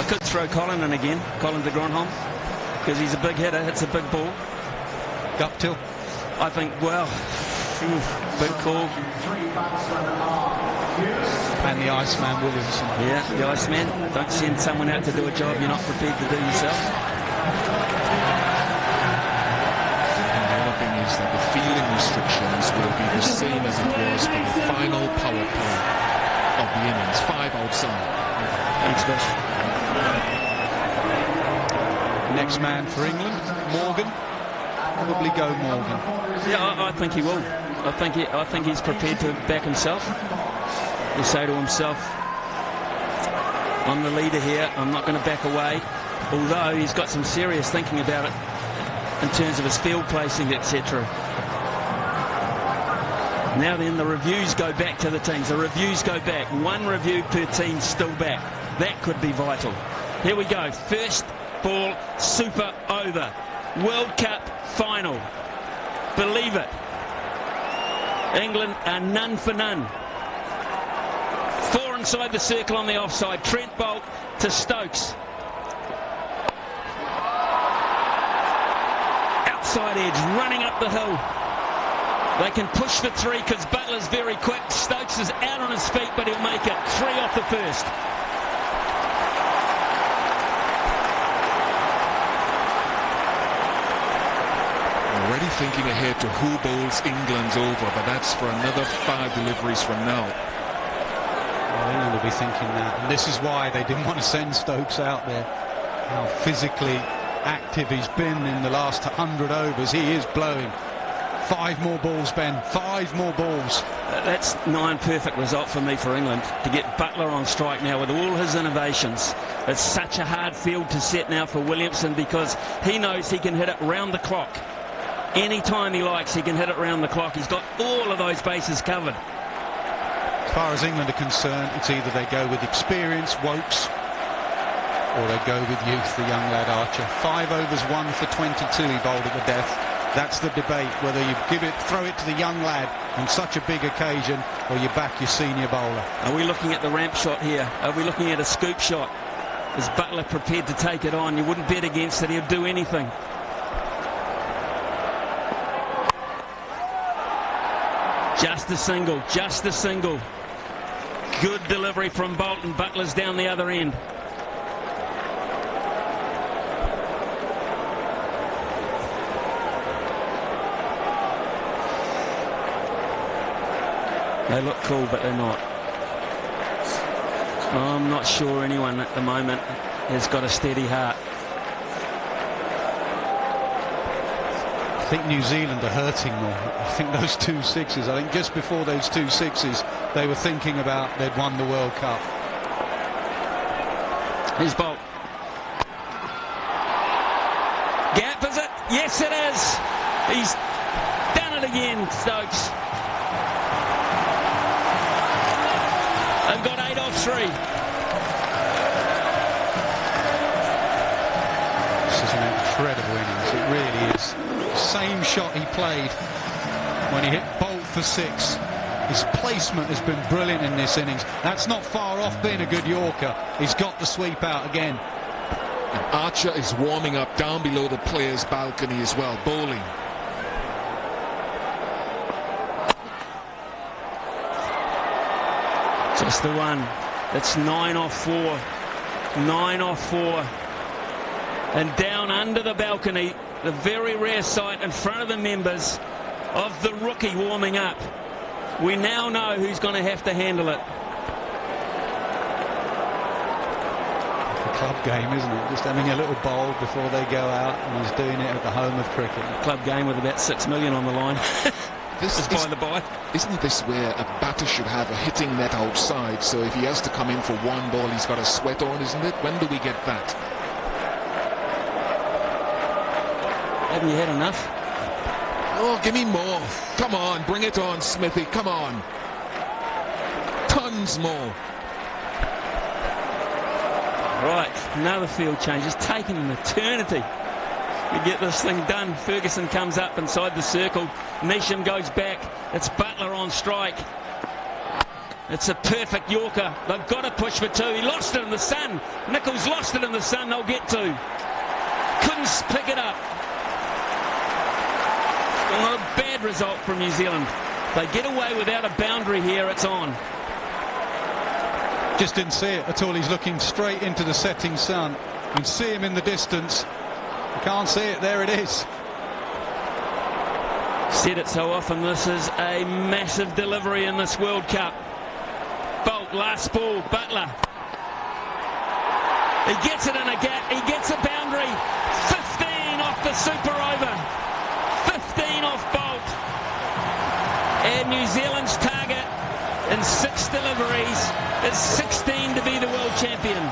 I could throw Colin in again, Colin de Grandhomme, because he's a big hitter, hits a big ball. Guptill. I think, well, big call. And the Iceman Williamson. Yeah, the Iceman. Don't send someone out to do a job you're not prepared to do yourself. And the other thing is that the fielding restrictions will be the same as it was for the final power play of the innings. 5 outside. Thanks, Bush. Next man for England, Morgan. Probably go Morgan. Yeah, I think he will. I think he's prepared to back himself. He'll say to himself, I'm the leader here, I'm not going to back away. Although he's got some serious thinking about it in terms of his field placing, etc. Now then, the reviews go back to the teams. The reviews go back. 1 review per team still back. That could be vital. Here we go. First ball, super over. World Cup final. Believe it. England are none for none. 4 inside the circle on the offside. Trent Boult to Stokes. Outside edge, running up the hill. They can push for 3 because Butler's very quick. Stokes is out on his feet, but he'll make it. 3 off the first. Already thinking ahead to who bowls England's over, but that's for another 5 deliveries from now. Well, England will be thinking that, and this is why they didn't want to send Stokes out there. How physically active he's been in the last 100 overs. He is blowing. 5 more balls, Ben. 5 more balls. That's 9 perfect result for me for England. To get Butler on strike now with all his innovations. It's such a hard field to set now for Williamson because he knows he can hit it round the clock. Any time he likes, he can hit it round the clock. He's got all of those bases covered. As far as England are concerned, it's either they go with experience, Woakes, or they go with youth, the young lad Archer. 5 overs, 1 for 22 he bowled at the death. That's the debate, whether you throw it to the young lad on such a big occasion, or you back your senior bowler. Are we looking at the ramp shot here? Are we looking at a scoop shot? Is Butler prepared to take it on? You wouldn't bet against it. He'll do anything. Just a single, just a single. Good delivery from Bolton. Butler's down the other end. They look cool, but they're not. I'm not sure anyone at the moment has got a steady heart. I think New Zealand are hurting more. I think those 2 sixes, I think just before those 2 sixes, they were thinking about they'd won the World Cup. Here's Boult. Gap, is it? Yes, it is. He's done it again, Stokes. They've got 8 off 3. This is an incredible innings. It really is. Same shot he played when he hit Boult for 6. His placement has been brilliant in this innings. That's not far off being a good Yorker. He's got the sweep out again. And Archer is warming up down below the players' balcony as well, bowling. Just the one. That's 9 off 4. 9 off 4. And down under the balcony, the very rare sight in front of the members of the rookie warming up. We now know who's going to have to handle it. It's a club game, isn't it? Just having a little bowl before they go out, and he's doing it at the home of cricket. A club game with about 6 million on the line. This is by the by. Isn't this where a batter should have a hitting net outside? So if he has to come in for 1 ball, he's got a sweat on, isn't it? When do we get that? Haven't you had enough? Oh, give me more. Come on, bring it on, Smithy. Come on. Tons more. Right, another field change. It's taken an eternity to get this thing done. Ferguson comes up inside the circle. Neesham goes back. It's Butler on strike. It's a perfect Yorker. They've got to push for two. He lost it in the sun. Nichols lost it in the sun. They'll get two. Couldn't pick it up. Not a bad result from New Zealand. They get away without a boundary here. It's on. Just didn't see it at all. He's looking straight into the setting sun. You can see him in the distance. You can't see it. There it is. Said it so often. This is a massive delivery in this World Cup. Bolt, last ball, Butler. He gets it in a gap. He gets a boundary. 15 off the super over. 15 off Bolt. And New Zealand's target in 6 deliveries is 16 to be the world champion.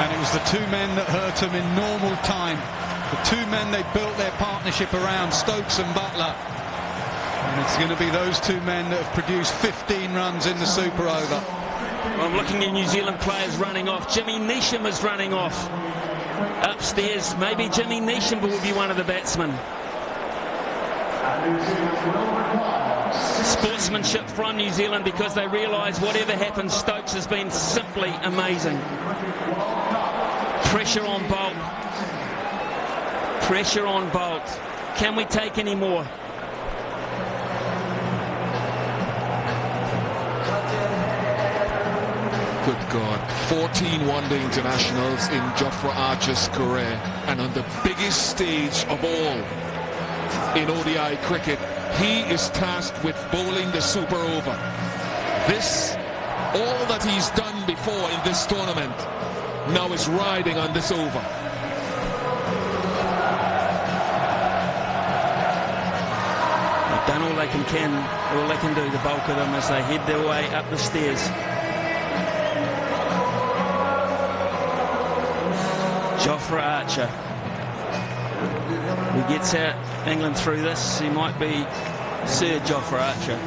And it was the two men that hurt him in normal time. The two men they built their partnership around, Stokes and Butler. And it's going to be those two men that have produced 15 runs in the super over. Well, I'm looking at New Zealand players running off. Jimmy Neesham is running off. Upstairs, maybe Jimmy Neesham will be one of the batsmen. Sportsmanship from New Zealand because they realise whatever happens, Stokes has been simply amazing. Pressure on Bolt. Pressure on Bolt. Can we take any more? Good God. 14 one-day internationals in Jofra Archer's career, and on the biggest stage of all in ODI cricket, he is tasked with bowling the super over. This, all that he's done before in this tournament, now is riding on this over. They've done all they can do, the bulk of them, as they head their way up the stairs. Jofra Archer. He gets out England through this. He might be Sir Jofra Archer.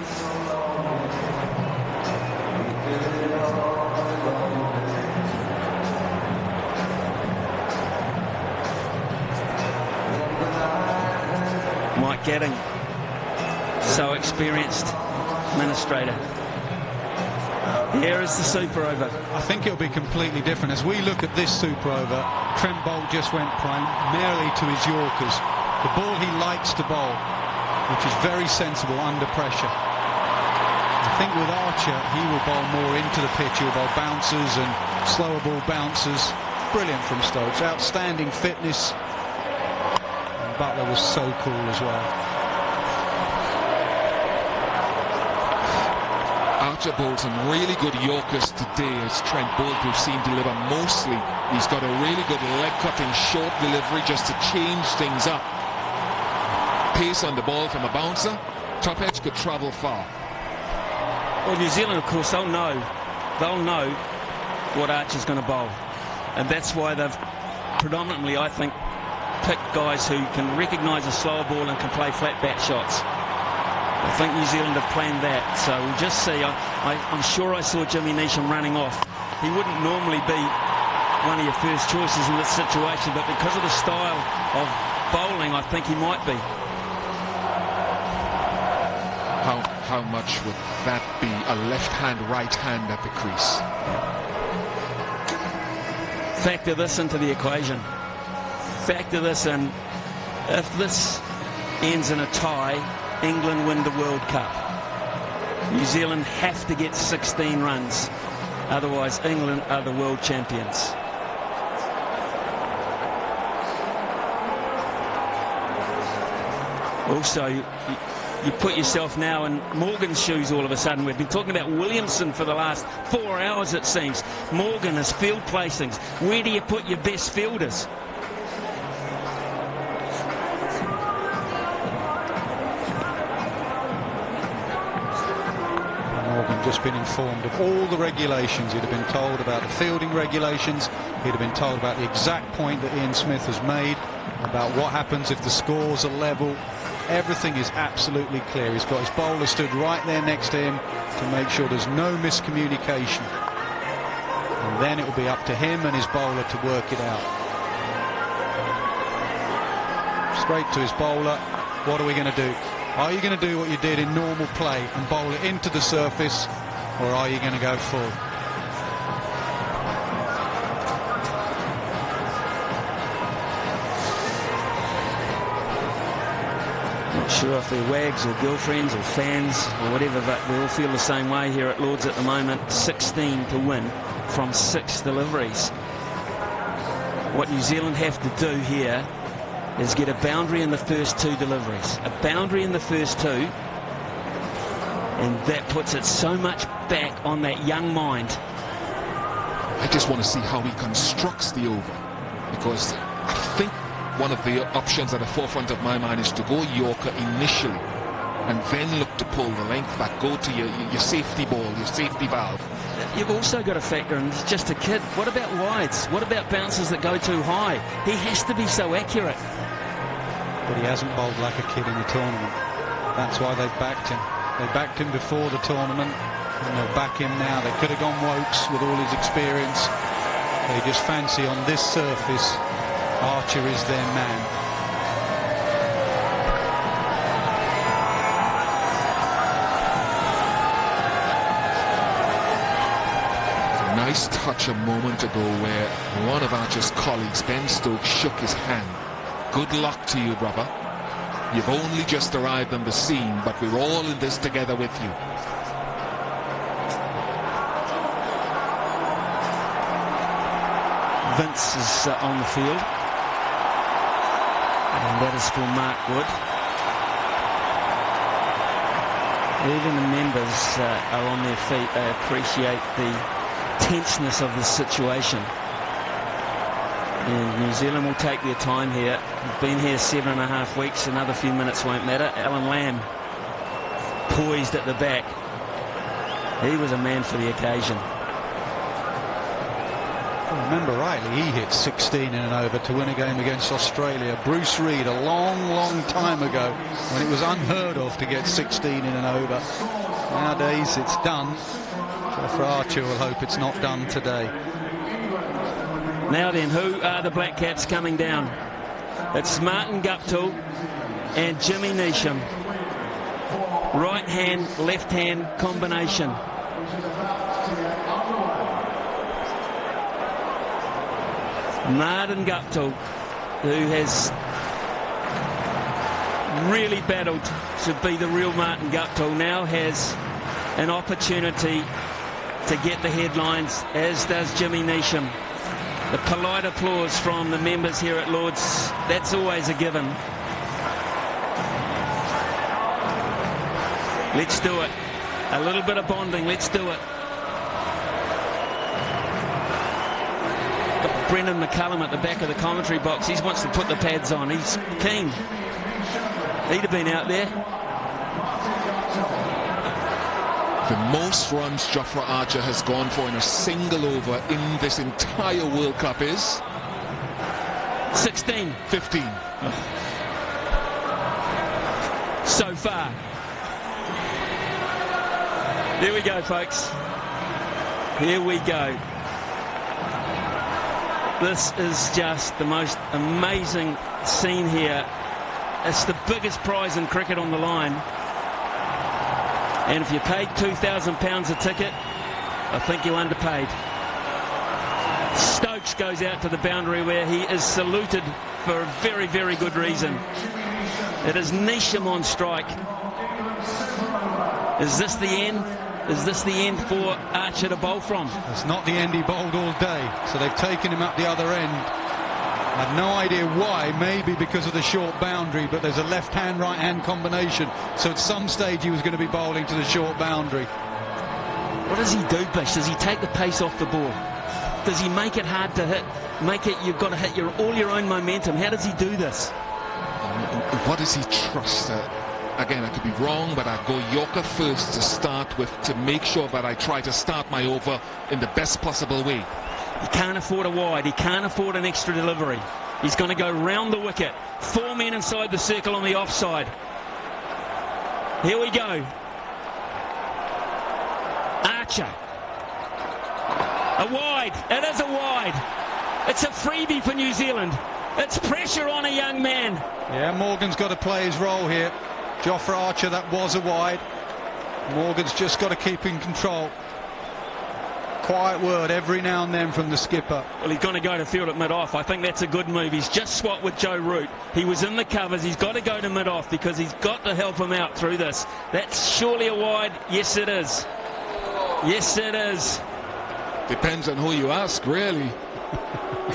Mike Gatting, so experienced administrator. Here is the super over. I think it'll be completely different. As we look at this super over, Trent Boult just went primarily to his Yorkers. The ball he likes to bowl, which is very sensible under pressure. I think with Archer, he will bowl more into the pitch. He'll bowl bouncers and slower ball bouncers. Brilliant from Stokes. Outstanding fitness. And Butler was so cool as well. Archer bowled some really good Yorkers today, as Trent Boult, we've seen deliver mostly. He's got a really good leg-cutting short delivery just to change things up. Pace on the ball from a bouncer. Top edge could travel far. Well, New Zealand, of course, they'll know what Archer's going to bowl. And that's why they've predominantly, I think, picked guys who can recognise a slower ball and can play flat bat shots. I think New Zealand have planned that, so we'll just see. I'm sure I saw Jimmy Neesham running off. He wouldn't normally be one of your first choices in this situation, but because of the style of bowling, I think he might be. How much would that be a left hand, right hand at the crease? Factor this into the equation. Factor this in. If this ends in a tie, England win the World Cup. New Zealand have to get 16 runs. Otherwise, England are the world champions. Also, you put yourself now in Morgan's shoes all of a sudden. We've been talking about Williamson for the last 4 hours, it seems. Morgan has field placings. Where do you put your best fielders? Just been informed of all the regulations. He'd have been told about the fielding regulations. He'd have been told about the exact point that Ian Smith has made about what happens if the scores are level. Everything is absolutely clear. He's got his bowler stood right there next to him to make sure there's no miscommunication. And then it will be up to him and his bowler to work it out. Straight to his bowler. What are we going to do? Are you going to do what you did in normal play and bowl it into the surface, or are you going to go full? Not sure if they're wags or girlfriends or fans or whatever, but we all feel the same way here at Lord's at the moment. 16 to win from 6 deliveries. What New Zealand have to do here is get a boundary in the first 2 deliveries. A boundary in the first 2. And that puts it so much back on that young mind. I just want to see how he constructs the over, because I think one of the options at the forefront of my mind is to go Yorker initially and then look to pull the length back, go to your safety ball, your safety valve. You've also got to factor in, he's just a kid. What about wides? What about bounces that go too high? He has to be so accurate. But he hasn't bowled like a kid in the tournament. That's why they've backed him. They backed him before the tournament, and they'll back him now. They could have gone Wokes with all his experience. They just fancy on this surface, Archer is their man. Nice touch a moment ago where one of Archer's colleagues, Ben Stokes, shook his hand. Good luck to you, brother. You've only just arrived on the scene, but we're all in this together with you. Vince is on the field. And that is for Mark Wood. Even the members are on their feet. They appreciate the tenseness of the situation. And New Zealand will take their time here. We've been here 7.5 weeks. Another few minutes won't matter. Alan Lamb poised at the back. He was a man for the occasion. If I remember rightly, he hit 16 in an over to win a game against Australia. Bruce Reid, a long time ago, when it was unheard of to get 16 in an over. Nowadays it's done. Jofra Archer will hope it's not done today. Now then, who are the Black Caps coming down? It's Martin Guptill and Jimmy Neesham. Right hand, left hand combination. Martin Guptill, who has really battled to be the real Martin Guptill, now has an opportunity to get the headlines, as does Jimmy Neesham. The polite applause from the members here at Lord's, that's always a given. Let's do it. A little bit of bonding, let's do it. Got Brendan McCullum at the back of the commentary box. He wants to put the pads on. He's keen. He'd have been out there. The most runs Jofra Archer has gone for in a single over in this entire World Cup is 16. 15. So far. Here we go, folks. Here we go. This is just the most amazing scene here. It's the biggest prize in cricket on the line. And if you paid £2,000 a ticket, I think you underpaid. Stokes goes out to the boundary where he is saluted for a very, very good reason. It is Neesham on strike. Is this the end? Is this the end for Archer to bowl from? It's not the end he bowled all day, so they've taken him up the other end. I have no idea why, maybe because of the short boundary, but there's a left-hand, right-hand combination, so at some stage he was going to be bowling to the short boundary. What does he do, Bish? Does he take the pace off the ball? Does he make it hard to hit? Make it, you've got to hit all your own momentum. How does he do this? What does he trust? Again, I could be wrong, but I'd go Yorker first to start with, to make sure that I try to start my over in the best possible way. He can't afford a wide. He can't afford an extra delivery. He's going to go round the wicket. 4 men inside the circle on the offside. Here we go. Archer. A wide. It is a wide. It's a freebie for New Zealand. It's pressure on a young man. Yeah, Morgan's got to play his role here. Jofra Archer, that was a wide. Morgan's just got to keep in control. quiet word every now and then from the skipper. Well, he's going to go to field at mid-off. I think that's a good move. He's just swapped with Joe Root. He was in the covers. He's got to go to mid-off because he's got to help him out through this. That's surely a wide. Yes, it is. Yes, it is. Depends on who you ask, really.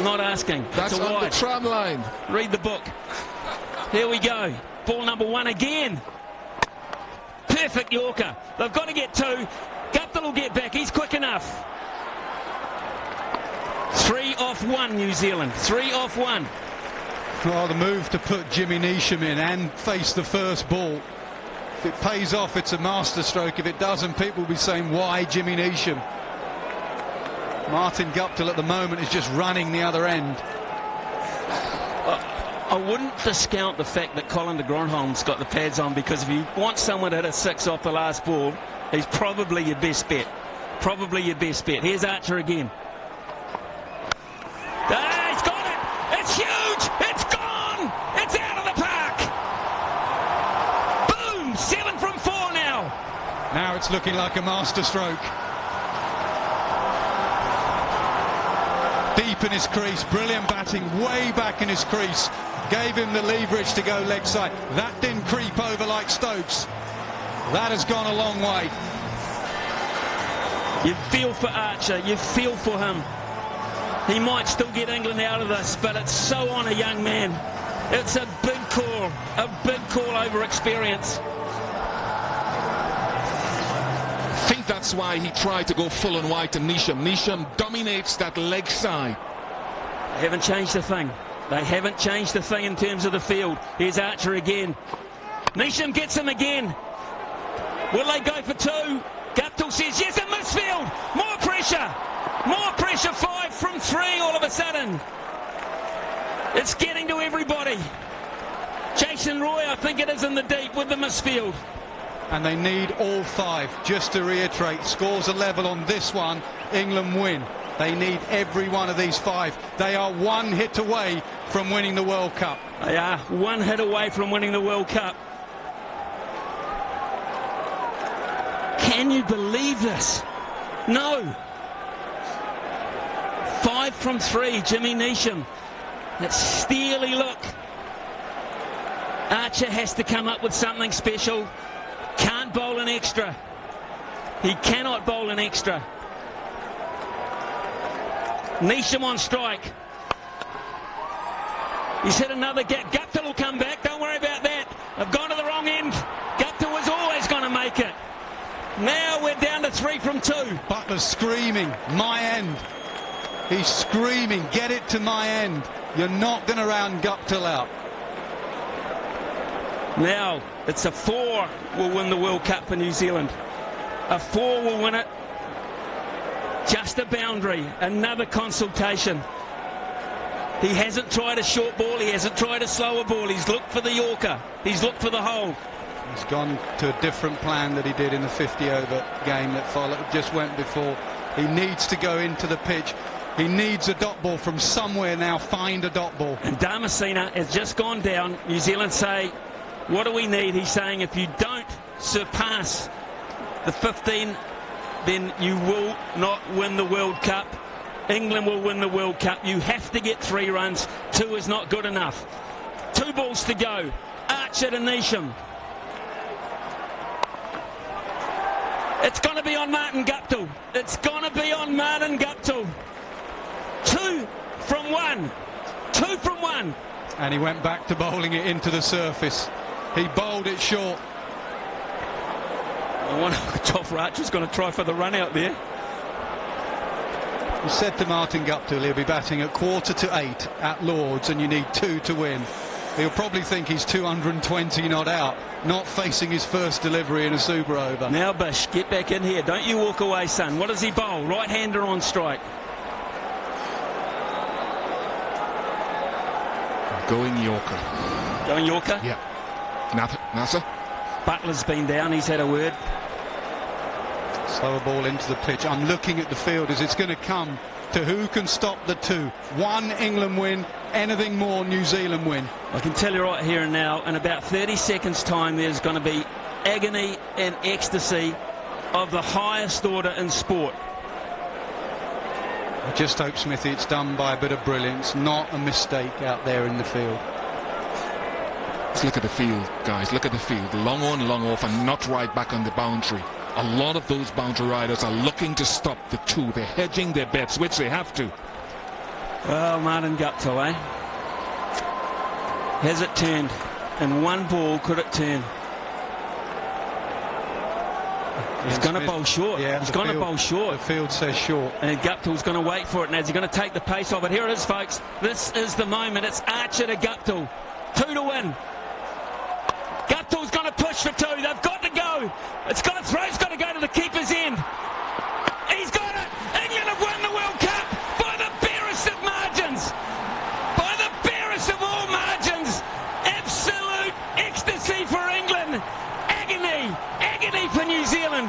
Not asking. That's it's a on wide. the tram line. Read the book. Here we go. Ball number 1 again. Perfect Yorker. They've got to get 2. Guptill will get back. He's quick enough. 3 off 1, New Zealand. 3 off 1. Oh, the move to put Jimmy Neesham in and face the first ball. If it pays off, it's a masterstroke. If it doesn't, people will be saying, why Jimmy Neesham? Martin Guptill at the moment is just running the other end. I wouldn't discount the fact that Colin de Grandhomme's got the pads on, because if you want someone to hit a 6 off the last ball, he's probably your best bet. Probably your best bet. Here's Archer again. Ah, he's got it! It's huge! It's gone! It's out of the park! Boom! 7 from 4 now. Now it's looking like a masterstroke. Deep in his crease, brilliant batting, way back in his crease. Gave him the leverage to go leg side. That didn't creep over like Stokes. That has gone a long way. You feel for Archer, you feel for him. He might still get England out of this, but it's so on a young man. It's a big call over experience. I think that's why he tried to go full and wide to Neesham. Neesham dominates that leg side. They haven't changed a thing. They haven't changed a thing in terms of the field. Here's Archer again. Neesham gets him again. Will they go for 2? Guptill says yes, at misfield. More pressure. More pressure. 5 from 3 all of a sudden. It's getting to everybody. Jason Roy, I think it is, in the deep with the misfield. And they need all 5. Just to reiterate, scores are level on this one. England win. They need every one of these 5. They are 1 hit away from winning the World Cup. They are 1 hit away from winning the World Cup. Can you believe this? No. 5 from 3, Jimmy Neesham. That steely look. Archer has to come up with something special. Can't bowl an extra. He cannot bowl an extra. Neesham on strike. He's hit another gap. Guptill will come back. Don't worry about that. They've gone to the wrong end. Guptill was always going to make it. Now we're down to 3 from 2. Buttler's screaming, my end. He's screaming, get it to my end. You're not going to round Guptill out. Now it's a 4 will win the World Cup for New Zealand. A 4 will win it. Just a boundary. Another consultation. He hasn't tried a short ball. He hasn't tried a slower ball. He's looked for the Yorker. He's looked for the hole. He's gone to a different plan that he did in the 50-over game that followed, just went before. He needs to go into the pitch. He needs a dot ball from somewhere now. Find a dot ball. And Damasina has just gone down. New Zealand say, what do we need? He's saying, if you don't surpass the 15, then you will not win the World Cup. England will win the World Cup. You have to get 3 runs. 2 is not good enough. 2 balls to go. Archer to Neesham. It's going to be on Martin Guptill. It's going to be on Martin Guptill. 2 from 1. 2 from 1. And he went back to bowling it into the surface. He bowled it short. I wonder if Jofra Archer's going to try for the run out there. He said to Martin Guptill he'll be batting at 7:45 at Lords and you need 2 to win. He'll probably think he's 220 not out, not facing his first delivery in a super over. Now Bish, get back in here. Don't you walk away, son. What does he bowl? Right-hander on strike. Going Yorker. Going Yorker? Yeah. Nasser? Butler's been down. He's had a word. Slower ball into the pitch. I'm looking at the field as it's going to come to who can stop the 2. 1 England win, anything more New Zealand win. I can tell you right here and now, in about 30 seconds time, there's going to be agony and ecstasy of the highest order in sport. Just hope, Smithy, it's done by a bit of brilliance, not a mistake out there in the field. Let's look at the field, guys. Look at the field. Long on, long off, and not right back on the boundary. A lot of those boundary riders are looking to stop the two. They're hedging their bets, which they have to. Well, Martin Guptill, eh? Has it turned? In one ball, could it turn? He's going to bowl short. Yeah, he's going to bowl short. The field says short. And Guptill's going to wait for it now. He's going to take the pace off it. Here it is, folks. This is the moment. It's Archer to Guptill. 2 to win. Guptill's going to push for 2. They've got to go. It's got to throw. It's got to go to the keeper's end. He's got it. England have won the World Cup by the barest of margins. By the barest of all margins. Absolute ecstasy for England. Agony. Agony for New Zealand.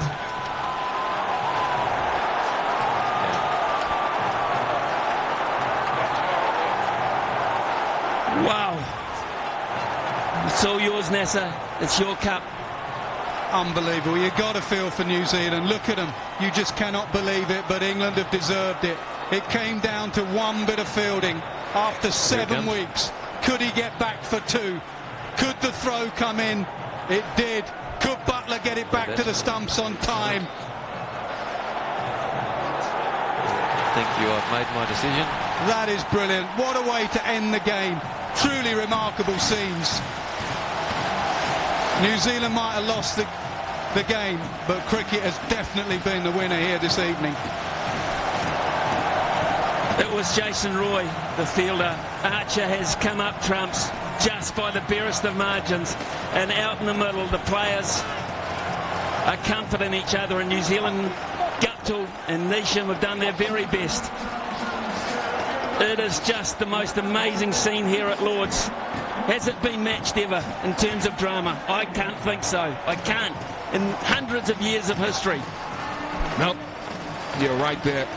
Wow. It's all yours, Nasser. It's your cup. Unbelievable. You've got to feel for New Zealand. Look at them. You just cannot believe it, but England have deserved it. It came down to one bit of fielding after 7 weeks. Could he get back for 2? Could the throw come in? It did. Could Buttler get it back to the stumps on time? I think you have made my decision. That is brilliant. What a way to end the game. Truly remarkable scenes. New Zealand might have lost the game, but cricket has definitely been the winner here this evening. It was Jason Roy, the fielder. Archer has come up trumps just by the barest of margins. And out in the middle, the players are comforting each other. And New Zealand, Guptill and Neesham have done their very best. It is just the most amazing scene here at Lord's. Has it been matched ever in terms of drama? I can't think so. I can't. In hundreds of years of history. Nope. You're right there.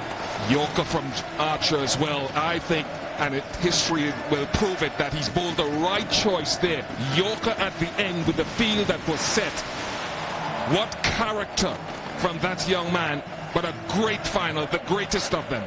Yorker from Archer as well. I think, and history will prove it, that he's bowled the right choice there. Yorker at the end with the field that was set. What character from that young man, but a great final, the greatest of them.